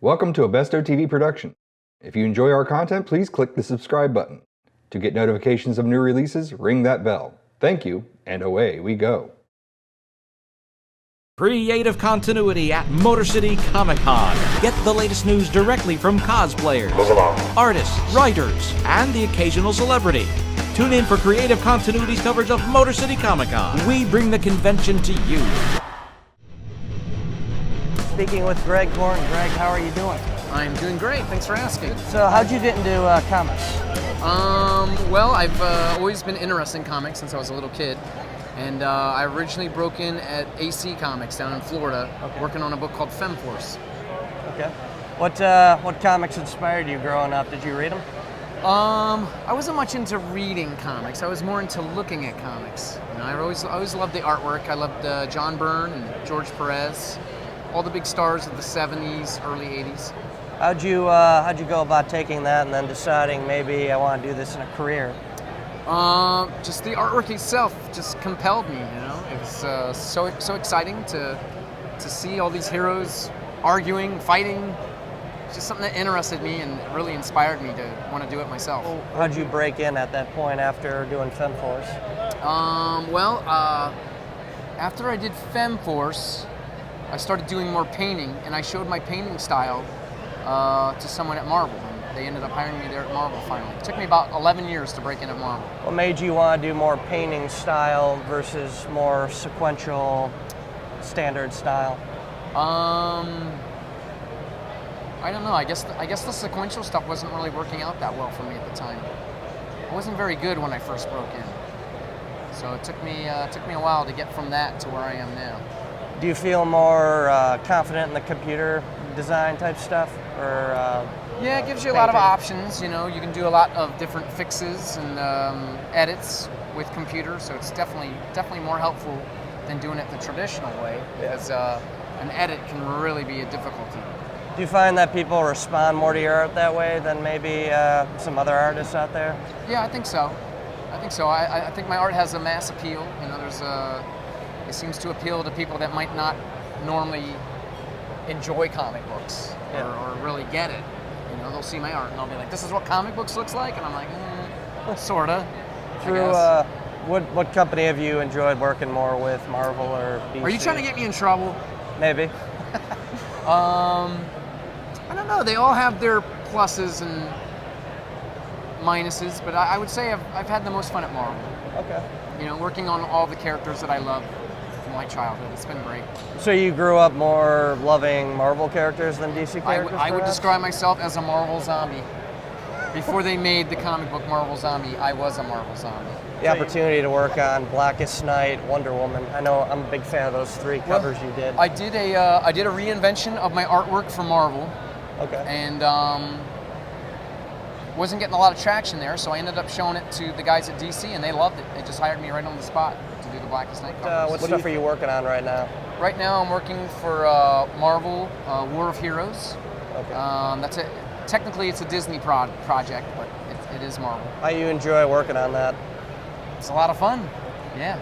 Welcome to a Bestow TV production. If you enjoy our content, please click the subscribe button. To get notifications of new releases, ring that bell. Thank you, and away we go. Creative continuity at Motor City Comic Con. Get the latest news directly from cosplayers, artists, writers, and the occasional celebrity. Tune in for Creative Continuity's coverage of Motor City Comic Con. We bring the convention to you. Speaking with Greg Gordon. Greg, how are you doing? I'm doing great, thanks for asking. So how'd you get into comics? Well, I've always been interested in comics since I was a little kid. And I originally broke in at AC Comics down in Florida, working on a book called Femme Force. Okay. What comics inspired you growing up? Did you read them? I wasn't much into reading comics. I was more into looking at comics. You know, I always loved the artwork. I loved John Byrne and George Perez, all the big stars of the 70s, early 80s. How'd you go about taking that and then deciding maybe I want to do this in a career? Just the artwork itself just compelled me, you know. It was so exciting to see all these heroes arguing, fighting. It's just something that interested me and really inspired me to want to do it myself. How'd you break in at that point after doing Femme Force? After I did Femme Force, I started doing more painting, and I showed my painting style to someone at Marvel. They ended up hiring me there at Marvel finally. It took me about 11 years to break in at Marvel. What made you want to do more painting style versus more sequential, standard style? I don't know. I guess the sequential stuff wasn't really working out that well for me at the time. I wasn't very good when I first broke in, so it took me a while to get from that to where I am now. Do you feel more confident in the computer design type stuff, or? Yeah, it gives you a lot of options. You know, you can do a lot of different fixes and edits with computers, so it's definitely more helpful than doing it the traditional way, because an edit can really be a difficulty. Do you find that people respond more to your art that way than maybe some other artists out there? Yeah, I think so. I think my art has a mass appeal. You know, it seems to appeal to people that might not normally enjoy comic books or really get it. You know, they'll see my art and they'll be like, "This is what comic books looks like," and I'm like, "Sorta." Through what company have you enjoyed working more with, Marvel or DC? Are you trying to get me in trouble? Maybe. I don't know. They all have their pluses and minuses, but I would say I've had the most fun at Marvel. Okay. You know, working on all the characters that I love from my childhood. It's been great. So you grew up more loving Marvel characters than DC characters? I would describe myself as a Marvel zombie. Before they made the comic book Marvel Zombie, I was a Marvel zombie. The opportunity to work on Blackest Night, Wonder Woman. I know I'm a big fan of those three covers you did. I did a reinvention of my artwork for Marvel. Okay. And wasn't getting a lot of traction there, so I ended up showing it to the guys at DC, and they loved it. They just hired me right on the spot to do the Blackest Night covers. What stuff are you working on right now? Right now, I'm working for Marvel War of Heroes. Okay. Technically, it's a Disney project, but it is Marvel. How you enjoy working on that? It's a lot of fun. Yeah.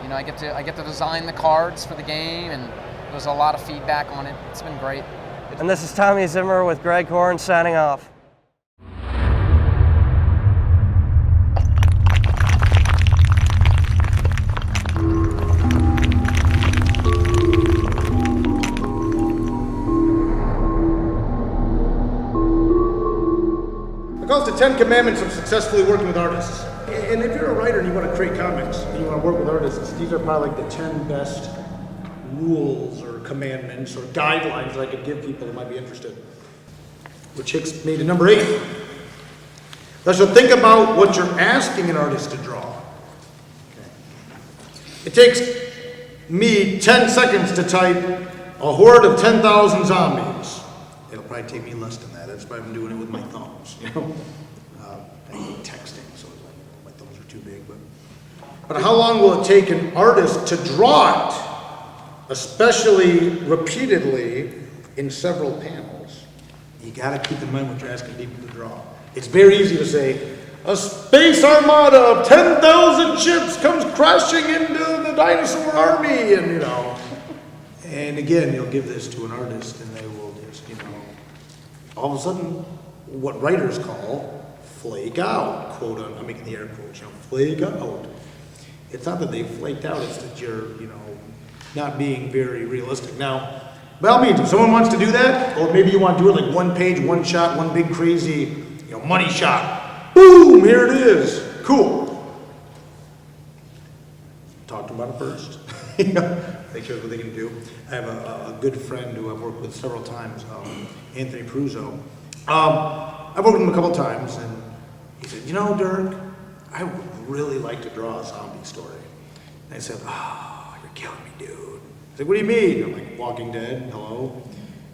You know, I get to design the cards for the game, and there's a lot of feedback on it. It's been great. And this is Tommy Zimmer with Greg Horn signing off. It calls the 10 Commandments of successfully working with artists. And if you're a writer and you want to create comics and you want to work with artists, these are probably like the 10 best rules or commandments or guidelines that I could give people that might be interested. Which takes me to number 8. So think about what you're asking an artist to draw. It takes me 10 seconds to type a horde of 10,000 zombies. It'll probably take me less than that. That's why I'm doing it with my thumbs, you know. I hate texting, so my thumbs are too big. But how long will it take an artist to draw it, especially repeatedly in several panels? You got to keep in mind what you're asking people to draw. It's very easy to say, a space armada of 10,000 ships comes crashing into the dinosaur army, and you know. And again, you'll give this to an artist and they will just, all of a sudden, what writers call flake out, quote, I'm making the air quotes, flake out. It's not that they flaked out, it's that you're, not being very realistic. Now, by all means, if someone wants to do that, or maybe you want to do it like one page, one shot, one big crazy, money shot. Boom, here it is. Cool. Talk to them about it first. Make sure what they can do. I have a good friend who I've worked with several times, Anthony Peruzzo. I've worked with him a couple times, and he said, Dirk, I would really like to draw a zombie story. And I said, you're killing me, dude. He's like, what do you mean? I'm like, Walking Dead, hello?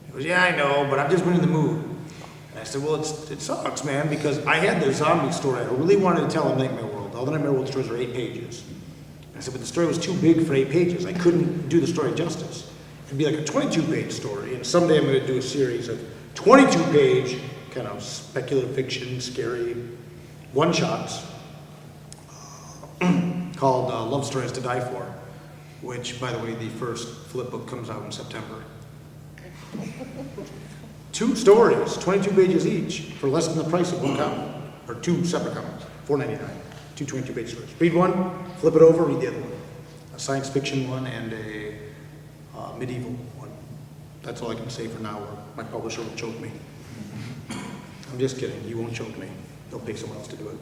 He goes, yeah, I know, but I've just been in the mood. And I said, well, it sucks, man, because I had this zombie story I really wanted to tell in Nightmare World. All the Nightmare World stories are 8 pages. And I said, but the story was too big for 8 pages. I couldn't do the story justice. It'd be like a 22-page story, and someday I'm going to do a series of 22-page kind of speculative fiction, scary one-shots called Love Stories to Die For, which, by the way, the first flip book comes out in September. 2 stories, 22 pages each, for less than the price of one comic, or 2 separate comics, $4.99, 2 22-page stories. Read one, flip it over, read the other one. A science fiction one and a medieval one. That's all I can say for now, or my publisher will choke me. I'm just kidding, you won't choke me. They'll pay someone else to do it.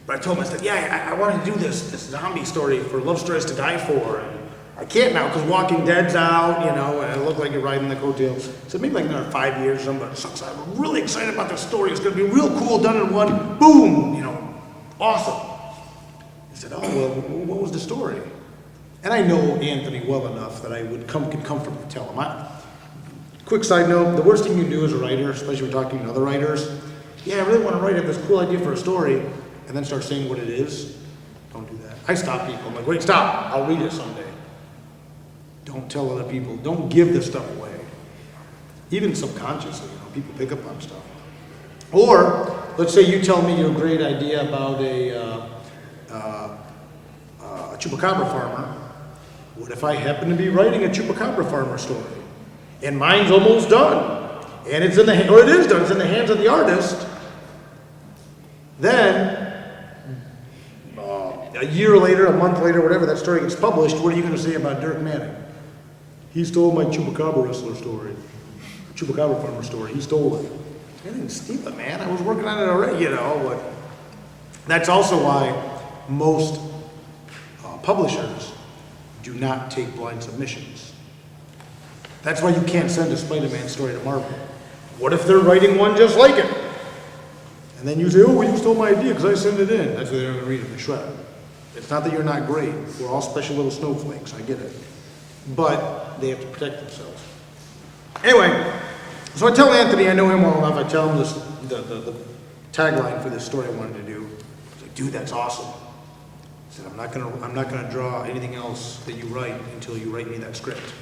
But I told him, I said, yeah, I wanted to do this zombie story for Love Stories to Die For. And I can't now because Walking Dead's out, and it looked like you're riding the coattails. So maybe like another 5 years or something, but sucks. I'm really excited about this story. It's going to be real cool, done in one, boom, awesome. He said, oh, well, what was the story? And I know Anthony well enough that I could comfortably tell him. Quick side note, the worst thing you can do as a writer, especially when talking to other writers, I really want to write up this cool idea for a story, and then start saying what it is. Don't do that. I stop people. I'm like, wait, stop. I'll read it someday. Don't tell other people. Don't give this stuff away. Even subconsciously, people pick up on stuff. Or, let's say you tell me your great idea about a chupacabra farmer. What if I happen to be writing a chupacabra farmer story? And mine's almost done. And it is done, it's in the hands of the artist. Then, a year later, a month later, whatever, that story gets published, what are you going to say about Dirk Manning? He stole my chupacabra wrestler story. Chupacabra farmer story. He stole it. I didn't steal it, man. I was working on it already, But that's also why most publishers do not take blind submissions. That's why you can't send a Spider-Man story to Marvel. What if they're writing one just like it? And then you say, oh, well, you stole my idea because I sent it in. That's why they're going to read it and shred it. It's not that you're not great. We're all special little snowflakes. I get it. But they have to protect themselves. Anyway, so I tell Anthony, I know him well enough, I tell him this, the tagline for this story I wanted to do. He's like, dude, that's awesome. I said, I'm not gonna draw anything else that you write until you write me that script.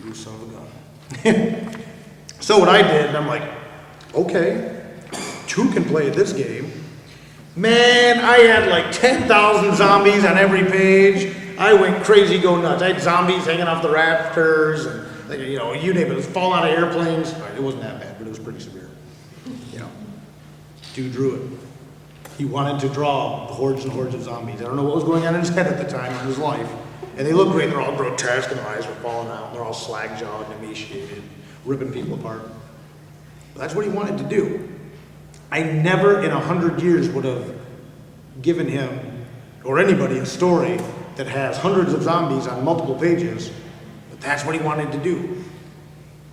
You son of a gun. So what I did, and I'm like, okay, 2 can play this game. Man, I had like 10,000 zombies on every page. I went crazy, go nuts. I had zombies hanging off the rafters, and you name it was falling out of airplanes. It wasn't that bad, but it was pretty severe. Dude drew it. He wanted to draw the hordes and hordes of zombies. I don't know what was going on in his head at the time in his life. And they look great. They're all grotesque, and their eyes were falling out. And they're all slag-jawed and emaciated, ripping people apart. But that's what he wanted to do. I never in 100 years would have given him or anybody a story that has hundreds of zombies on multiple pages, but that's what he wanted to do.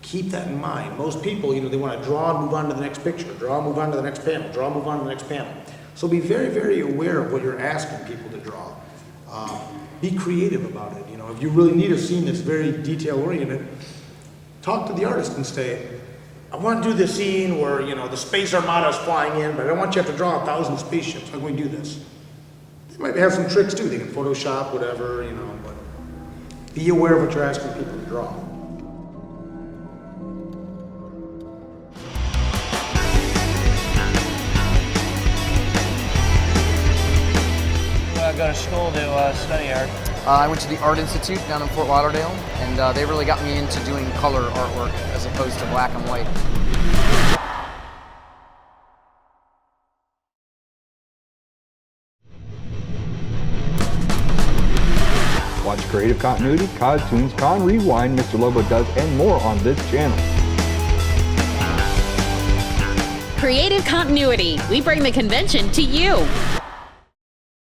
Keep that in mind. Most people, they want to draw and move on to the next picture, draw and move on to the next panel, draw and move on to the next panel. So be very, very aware of what you're asking people to draw. Be creative about it. If you really need a scene that's very detail-oriented, talk to the artist and say, I want to do this scene where, the space armada is flying in, but I don't want you to have to draw 1,000 spaceships. How can we do this? They might have some tricks too. They can Photoshop, whatever, but be aware of what you're asking people to draw. go to school to study art? I went to the Art Institute down in Fort Lauderdale, and they really got me into doing color artwork as opposed to black and white. Watch Creative Continuity, Costunes, Con Rewind, Mr. Lobo Does, and more on this channel. Creative Continuity. We bring the convention to you.